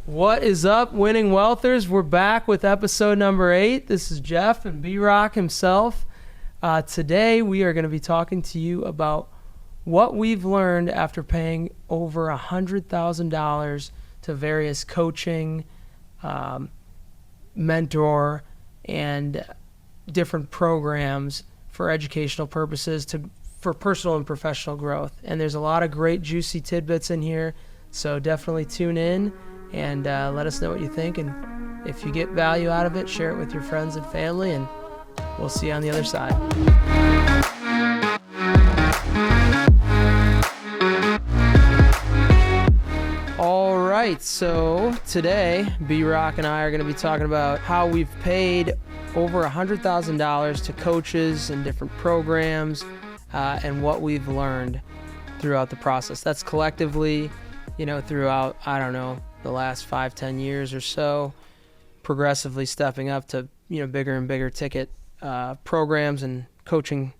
What is up, Winning Wealthers? We're back with episode number 8. This is Geoff and B-Rock himself. Today, we are going to be talking to you about what we've learned after paying over $100,000 to various coaching, mentor, and different programs for educational purposes for personal and professional growth. And there's a lot of great juicy tidbits in here, so definitely tune in and let us know what you think. And if you get value out of it, share it with your friends and family, and we'll see you on the other side. All right, so today, B-Rock and I are going to be talking about how we've paid over $100,000 to coaches and different programs, and what we've learned throughout the process. That's collectively, throughout, the last 5-10 years or so, progressively stepping up to, bigger and bigger ticket programs and coaching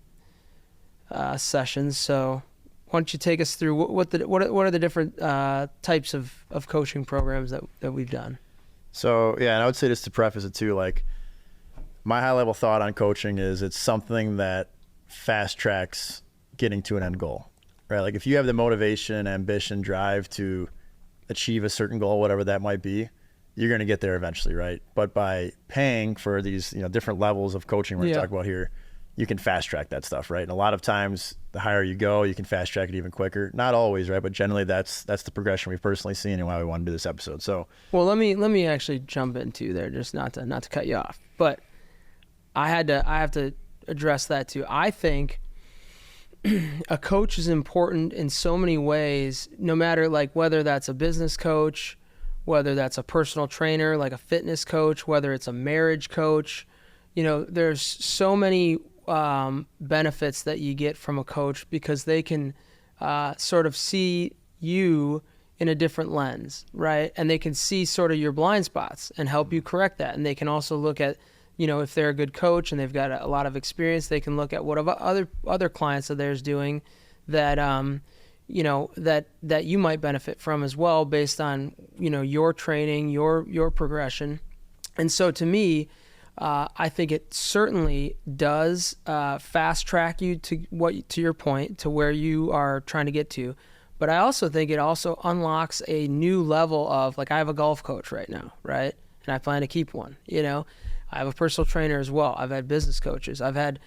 sessions. So why don't you take us through what are the different types of coaching programs that we've done? So, yeah, and I would say just to preface it too, like my high level thought on coaching is it's something that fast tracks getting to an end goal, right? Like if you have the motivation, ambition, drive to achieve a certain goal, whatever that might be, you're going to get there eventually, right? But by paying for these, different levels of coaching we're going to talk about here, you can fast track that stuff, right? And a lot of times, the higher you go, you can fast track it even quicker. Not always, right? But generally, that's the progression we've personally seen and why we want to do this episode. So, well, let me actually jump into there, just not to cut you off, but I have to address that too. I think a coach is important in so many ways, no matter like whether that's a business coach, whether that's a personal trainer, like a fitness coach, whether it's a marriage coach. There's so many benefits that you get from a coach because they can sort of see you in a different lens, right? And they can see sort of your blind spots and help you correct that. And they can also look at, if they're a good coach and they've got a lot of experience, they can look at what other clients of theirs doing that that you might benefit from as well, based on your training, your progression. And so to me, I think it certainly does fast track you to your point, to where you are trying to get to. But I also think it also unlocks a new level of, like, I have a golf coach right now, right? And I plan to keep one. I have a personal trainer as well. I've had business coaches. I've had,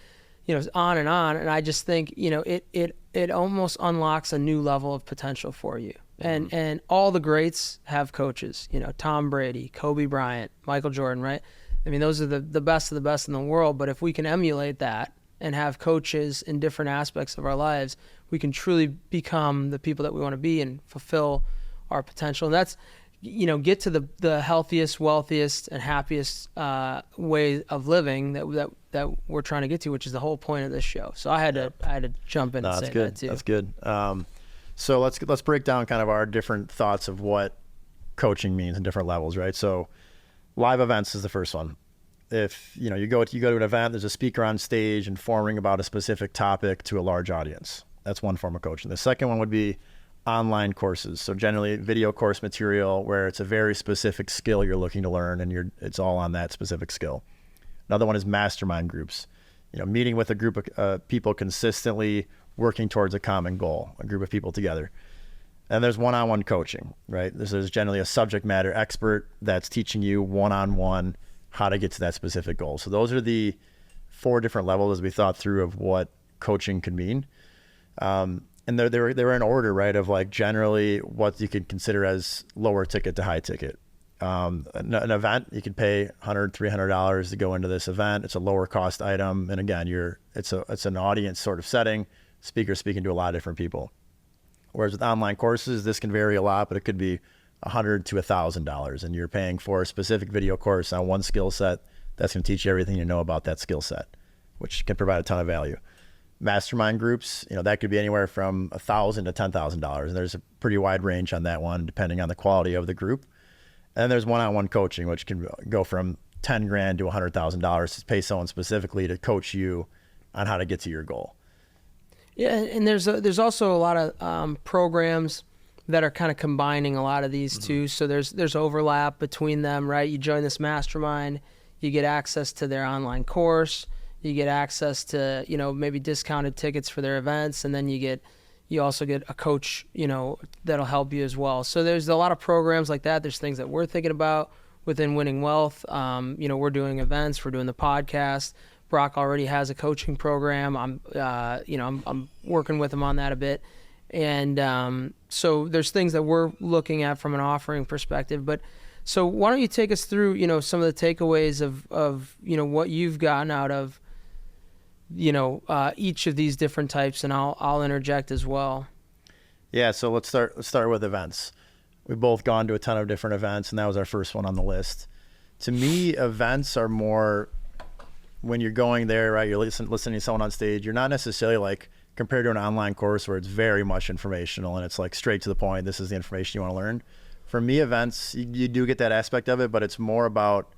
on. And I just think, it almost unlocks a new level of potential for you. And all the greats have coaches, Tom Brady, Kobe Bryant, Michael Jordan, right? I mean, those are the best of the best in the world. But if we can emulate that and have coaches in different aspects of our lives, we can truly become the people that we want to be and fulfill our potential. And that's, get to the healthiest, wealthiest, and happiest way of living that we're trying to get to, which is the whole point of this show. So I had to jump in and say that too. That's good. So let's break down kind of our different thoughts of what coaching means in different levels, right? So live events is the first one. If you go to an event, there's a speaker on stage informing about a specific topic to a large audience. That's one form of coaching. The second one would be online courses. So generally video course material where it's a very specific skill you're looking to learn and it's all on that specific skill. Another one is mastermind groups. Meeting with a group of people consistently working towards a common goal, a group of people together. And there's one-on-one coaching, right? There's generally a subject matter expert that's teaching you one-on-one how to get to that specific goal. So those are the 4 different levels as we thought through of what coaching could mean. And they were in order, right, of like generally what you could consider as lower ticket to high ticket. An event, you could pay $100, $300 to go into this event. It's a lower cost item. And again, it's an audience sort of setting, speaker speaking to a lot of different people. Whereas with online courses, this can vary a lot, but it could be $100 to $1,000. And you're paying for a specific video course on one skill set that's going to teach you everything you know about that skill set, which can provide a ton of value. Mastermind groups, that could be anywhere from $1,000 to $10,000. And there's a pretty wide range on that one, depending on the quality of the group. And then there's one-on-one coaching, which can go from $10,000 to $100,000 to pay someone specifically to coach you on how to get to your goal. Yeah, and there's also a lot of programs that are kind of combining a lot of these two. So there's overlap between them, right? You join this mastermind, you get access to their online course, you get access to, maybe discounted tickets for their events, and then you also get a coach, that'll help you as well. So there's a lot of programs like that. There's things that we're thinking about within Winning Wealth. We're doing events, we're doing the podcast. Brock already has a coaching program. I'm working with him on that a bit. And so there's things that we're looking at from an offering perspective. But so why don't you take us through, some of the takeaways of what you've gotten out of, each of these different types, and I'll interject as well. Yeah. So let's start with events. We've both gone to a ton of different events, and that was our first one on the list. To me, events are more when you're going there, right? You're listening to someone on stage. You're not necessarily like compared to an online course where it's very much informational and it's like straight to the point. This is the information you want to learn. For me, events, you do get that aspect of it, but it's more about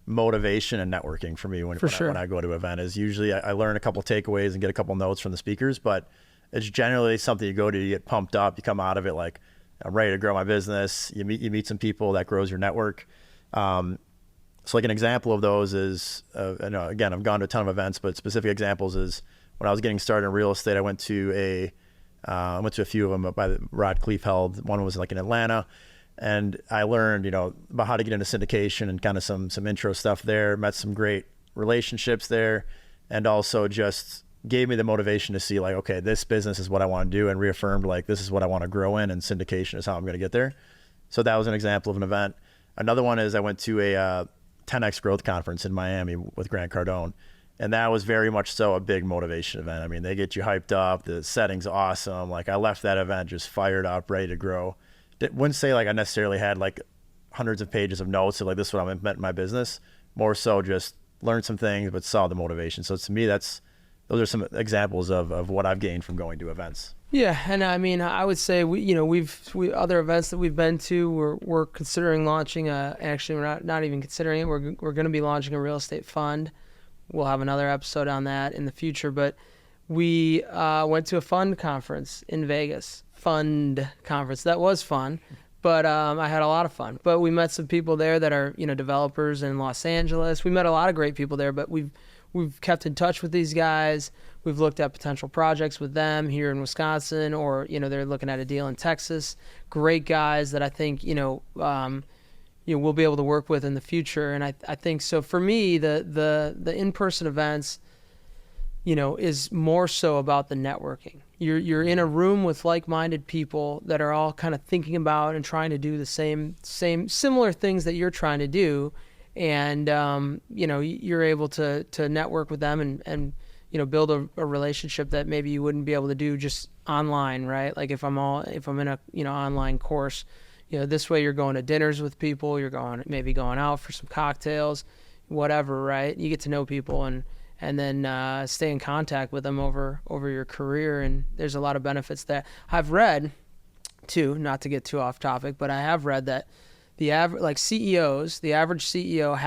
motivation and networking for me when I go to an event. Is usually I learn a couple takeaways and get a couple notes from the speakers, but it's generally something you go to, you get pumped up, you come out of it like, I'm ready to grow my business. You meet some people, that grows your network. So like an example of those is, again, I've gone to a ton of events, but specific examples is when I was getting started in real estate, I went to a few of them by Rod Cleef held. One was like in Atlanta, and I learned, about how to get into syndication and kind of some intro stuff there, met some great relationships there, and also just gave me the motivation to see like, okay, this business is what I want to do, and reaffirmed like, this is what I want to grow in, and syndication is how I'm going to get there. So that was an example of an event. Another one is I went to a 10X growth conference in Miami with Grant Cardone. And that was very much so a big motivation event. I mean, they get you hyped up. The setting's awesome. Like I left that event just fired up, ready to grow. Wouldn't say like I necessarily had like hundreds of pages of notes of like, this is what I meant in my business. More so just learned some things, but saw the motivation. So to me, those are some examples of what I've gained from going to events. Yeah, and I mean, I would say we other events that we've been to, we're considering launching actually we're not even considering it. We're going to be launching a real estate fund. We'll have another episode on that in the future, but we went to a fund conference in Vegas. Fund conference. That was fun, but I had a lot of fun. But we met some people there that are, developers in Los Angeles. We met a lot of great people there, but we've kept in touch with these guys. We've looked at potential projects with them here in Wisconsin, or, they're looking at a deal in Texas. Great guys that I think, we'll be able to work with in the future. And I think so for me, the in-person events, is more so about the networking. You're in a room with like-minded people that are all kind of thinking about and trying to do the similar things that you're trying to do. And, you're able to network with them and build a relationship that maybe you wouldn't be able to do just online, right? Like if I'm in a, online course, this way you're going to dinners with people, you're maybe going out for some cocktails, whatever, right? You get to know people and then stay in contact with them over your career. And there's a lot of benefits that I've read too, not to get too off topic, but I have read that the average CEO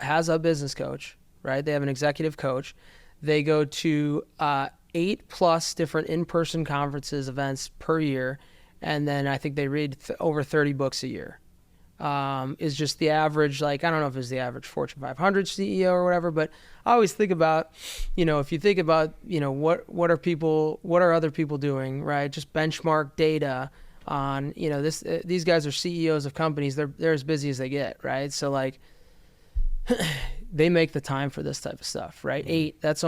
has a business coach, right? They have an executive coach. They go to 8+ different in-person conferences, events per year. And then I think they read over 30 books a year. Is just the average, like, I don't know if it's the average Fortune 500 CEO or whatever, but I always think about, if you think about, what are other people doing, right? Just benchmark data on, these guys are CEOs of companies. They're as busy as they get, right? So like, they make the time for this type of stuff, right? 8, that's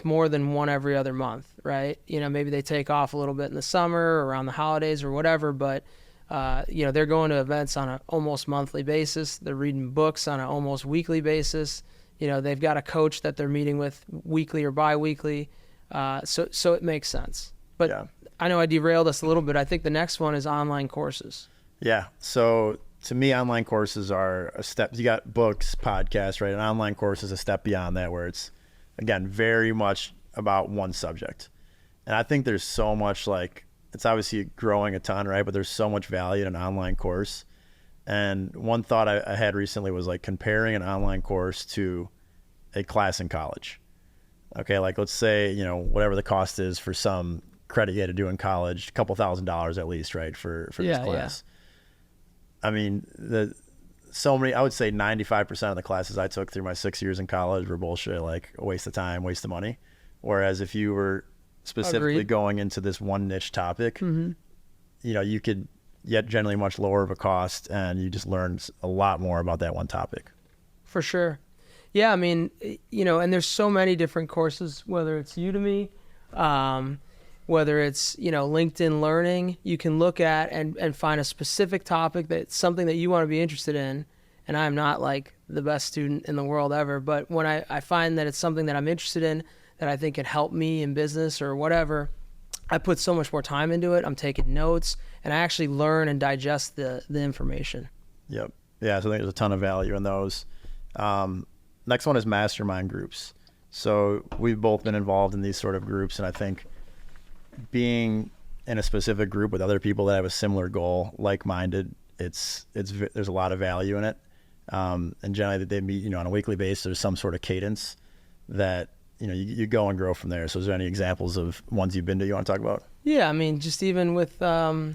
more than one every other month, right? Maybe they take off a little bit in the summer or around the holidays or whatever, but they're going to events on an almost monthly basis. They're reading books on an almost weekly basis. They've got a coach that they're meeting with weekly or bi-weekly. So it makes sense. But yeah. I know I derailed us a little bit. I think the next one is online courses. Yeah. So to me, online courses are a step. You got books, podcasts, right? An online course is a step beyond that, where it's, again, very much about one subject. And I think there's so much, like, it's obviously growing a ton, right? But there's so much value in an online course. And one thought I had recently was like comparing an online course to a class in college. Okay, like let's say, whatever the cost is for some credit you had to do in college, a couple $1,000s at least, right, for this class. I mean, I would say 95% of the classes I took through my 6 years in college were bullshit, like a waste of time, waste of money. Whereas if you were specifically Agreed. going into this one niche topic, you could get generally much lower of a cost, and you just learn a lot more about that one topic. For sure. Yeah, I mean, and there's so many different courses, whether it's Udemy, whether it's, LinkedIn Learning, you can look at and find a specific topic that's something that you want to be interested in. And I'm not like the best student in the world ever, but when I find that it's something that I'm interested in, that I think could help me in business or whatever, I put so much more time into it. I'm taking notes, and I actually learn and digest the information. Yep. Yeah, so I think there's a ton of value in those. Next one is mastermind groups. So we've both been involved in these sort of groups, and I think being in a specific group with other people that have a similar goal, like-minded, there's a lot of value in it. And generally they meet, on a weekly basis. There's some sort of cadence that, you go and grow from there. So is there any examples of ones you've been to you want to talk about? Yeah, I mean, just even with, I'll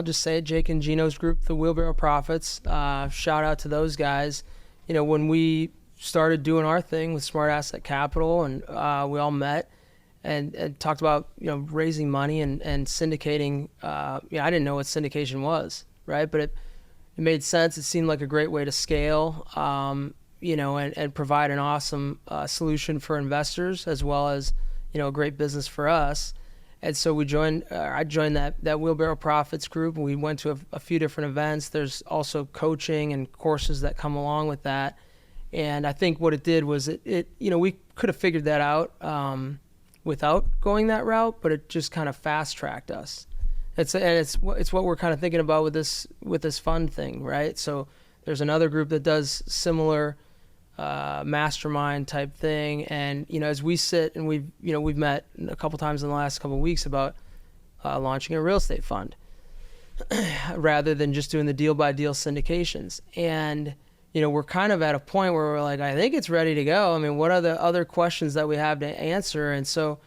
just say it, Jake and Gino's group, the Wheelbarrow Profits, shout out to those guys. When we started doing our thing with Smart Asset Capital, and we all met and talked about, raising money and syndicating. I didn't know what syndication was, right? But it made sense. It seemed like a great way to scale, and provide an awesome solution for investors, as well as, a great business for us. And so I joined that Wheelbarrow Profits group, and we went to a few different events. There's also coaching and courses that come along with that. And I think what it did was we could have figured that out without going that route, but it just kind of fast tracked us. It's what we're kind of thinking about with this fund thing, right? So there's another group that does similar mastermind type thing, and as we sit and we've met a couple times in the last couple of weeks about launching a real estate fund rather than just doing the deal by deal syndications. And we're kind of at a point where we're like, I think it's ready to go. I mean, what are the other questions that we have to answer? And so,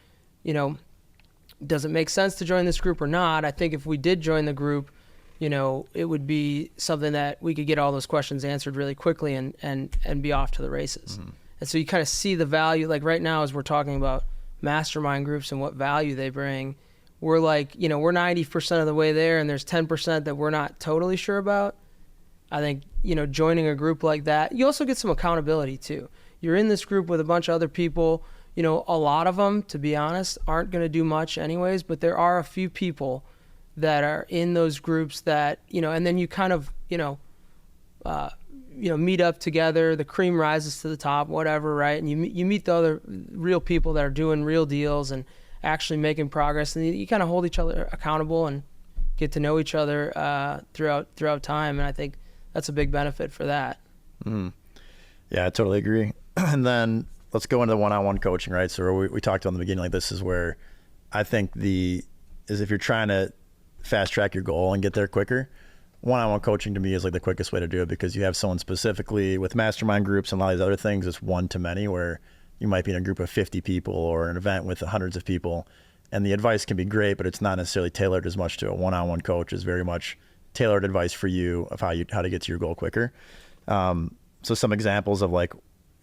does it make sense to join this group or not? I think if we did join the group, it would be something that we could get all those questions answered really quickly and be off to the races. Mm-hmm. And so you kind of see the value, like right now, as we're talking about mastermind groups and what value they bring, we're like, we're 90% of the way there, and there's 10% that we're not totally sure about. I think, joining a group like that, you also get some accountability too. You're in this group with a bunch of other people, a lot of them, to be honest, aren't going to do much anyways, but there are a few people that are in those groups that, and then you kind of, meet up together, the cream rises to the top, whatever, right? And you meet the other real people that are doing real deals and actually making progress, and you kind of hold each other accountable and get to know each other throughout time. And I think that's a big benefit for that. Mm. Yeah, I totally agree. And then let's go into the one-on-one coaching, right? So we talked about in the beginning, like this is where I think if you're trying to fast track your goal and get there quicker, one-on-one coaching to me is like the quickest way to do it, because you have someone specifically with mastermind groups and a lot of these other things. It's one to many, where you might be in a group of 50 people or an event with hundreds of people, and the advice can be great, but it's not necessarily tailored as much to a one-on-one coach. Is very much tailored advice for you of how to get to your goal quicker. So some examples of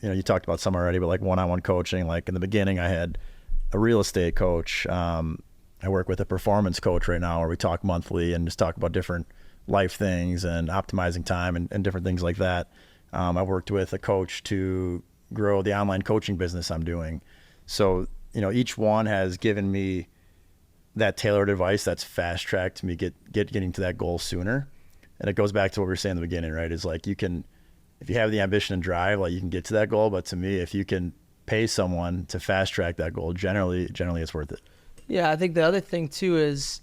you talked about some already, but like one-on-one coaching, like in the beginning I had a real estate coach. I work with a performance coach right now, where we talk monthly and just talk about different life things and optimizing time and different things like that. I worked with a coach to grow the online coaching business I'm doing. So, each one has given me that tailored advice that's fast tracked me getting to that goal sooner. And it goes back to what we were saying in the beginning, right? Is like, if you have the ambition and drive, like you can get to that goal. But to me, if you can pay someone to fast track that goal, generally it's worth it. Yeah, I think the other thing too is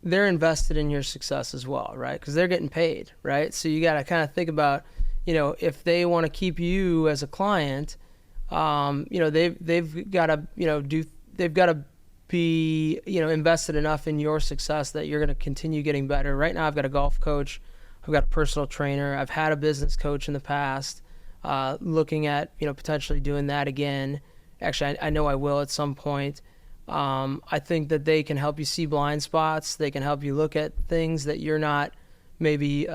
they're invested in your success as well, right? Because they're getting paid, right? So you got to kind of think about, if they want to keep you as a client, they've got to be, invested enough in your success that you're going to continue getting better. Right now, I've got a golf coach, I've got a personal trainer, I've had a business coach in the past, looking at, potentially doing that again. Actually, I know I will at some point. I think that they can help you see blind spots. They can help you look at things that you're not maybe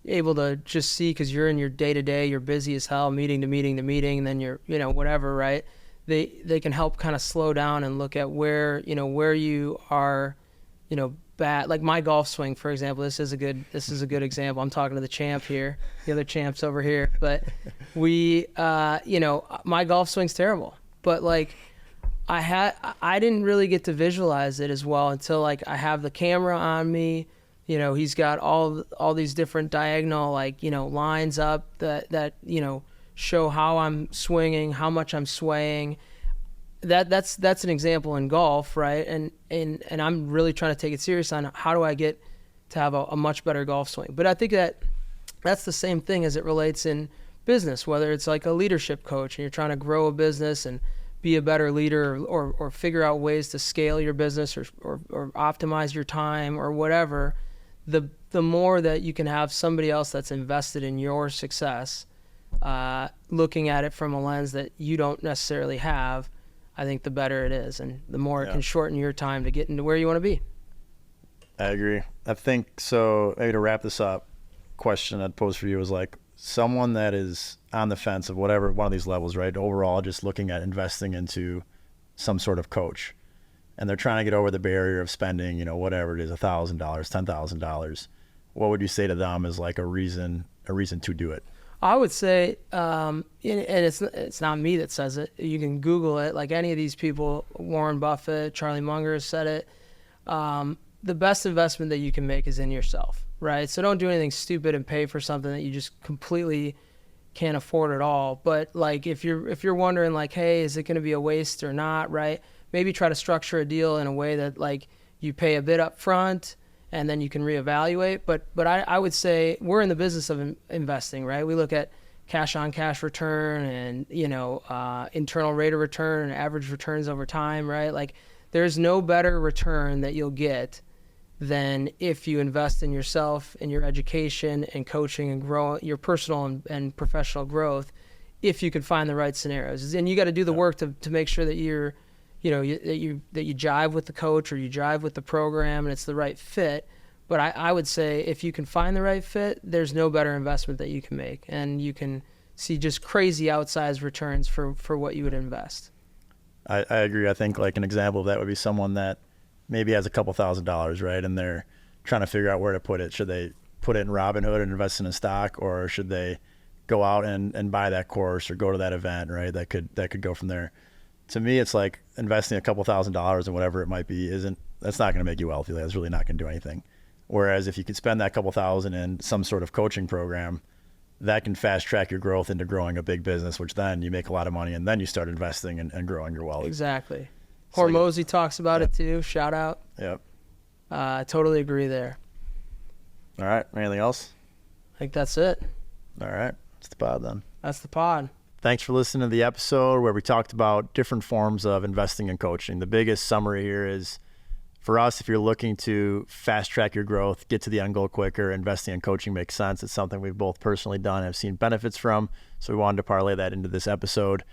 able to just see because you're in your day-to-day, you're busy as hell, meeting to meeting to meeting, and then you're, whatever, right? They can help kind of slow down and look at where you are, bad. Like my golf swing, for example, this is a good example. I'm talking to the champ here, the other champ's over here, but my golf swing's terrible, but like I didn't really get to visualize it as well until like I have the camera on me. He's got all these different diagonal lines up that show how I'm swinging, how much I'm swaying. That's an example in golf, right? And I'm really trying to take it serious on how do I get to have a much better golf swing. But I think that's the same thing as it relates in business, whether it's like a leadership coach and you're trying to grow a business and be a better leader or figure out ways to scale your business or optimize your time or whatever. The more that you can have somebody else that's invested in your success, looking at it from a lens that you don't necessarily have, I think the better it is, and the more it can shorten your time to get into where you want to be. I agree. I think so. Maybe to wrap this up, question I'd pose for you is like someone that is on the fence of whatever one of these levels, right? Overall, just looking at investing into some sort of coach, and they're trying to get over the barrier of spending, whatever it is, $1,000, $10,000. What would you say to them is like a reason to do it? I would say, and it's not me that says it. You can Google it. Like any of these people, Warren Buffett, Charlie Munger has said it. The best investment that you can make is in yourself, right? So don't do anything stupid and pay for something that you just completely can't afford at all. But like if you're wondering like, hey, is it going to be a waste or not, right? Maybe try to structure a deal in a way that like you pay a bit up front and then you can reevaluate. But I would say we're in the business of investing, right? We look at cash on cash return and, internal rate of return and average returns over time, right? Like there's no better return that you'll get than if you invest in yourself, in your education and coaching and grow your personal and professional growth, if you can find the right scenarios. And you got to do the work to make sure that you're, that you jive with the coach or you jive with the program and it's the right fit. But I would say if you can find the right fit, there's no better investment that you can make. And you can see just crazy outsized returns for what you would invest. I agree. I think like an example of that would be someone that maybe has a couple $1,000s, right? And they're trying to figure out where to put it. Should they put it in Robinhood and invest in a stock, or should they go out and buy that course or go to that event, right? That could go from there. To me, it's like investing a couple $1,000s in whatever it might be that's not going to make you wealthy. That's really not going to do anything. Whereas if you could spend that couple $1,000 in some sort of coaching program, that can fast track your growth into growing a big business, which then you make a lot of money and then you start investing and growing your wealth. Exactly. Hormozy talks about it too. Shout out. Yep. I totally agree there. All right. Anything else? I think that's it. All right. That's the pod then. That's the pod. Thanks for listening to the episode where we talked about different forms of investing and coaching. The biggest summary here is, for us, if you're looking to fast track your growth, get to the end goal quicker, investing in coaching makes sense. It's something we've both personally done and have seen benefits from. So we wanted to parlay that into this episode.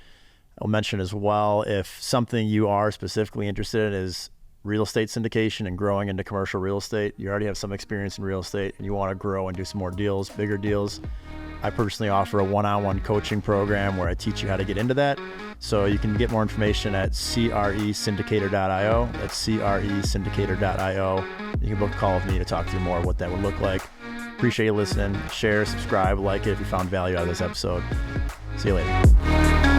I'll mention as well, if something you are specifically interested in is real estate syndication and growing into commercial real estate, you already have some experience in real estate and you want to grow and do some more deals, bigger deals, I personally offer a one-on-one coaching program where I teach you how to get into that. So you can get more information at cresyndicator.io. That's cresyndicator.io. You can book a call with me to talk to you more what that would look like. Appreciate you listening. Share, subscribe, like it if you found value out of this episode. See you later.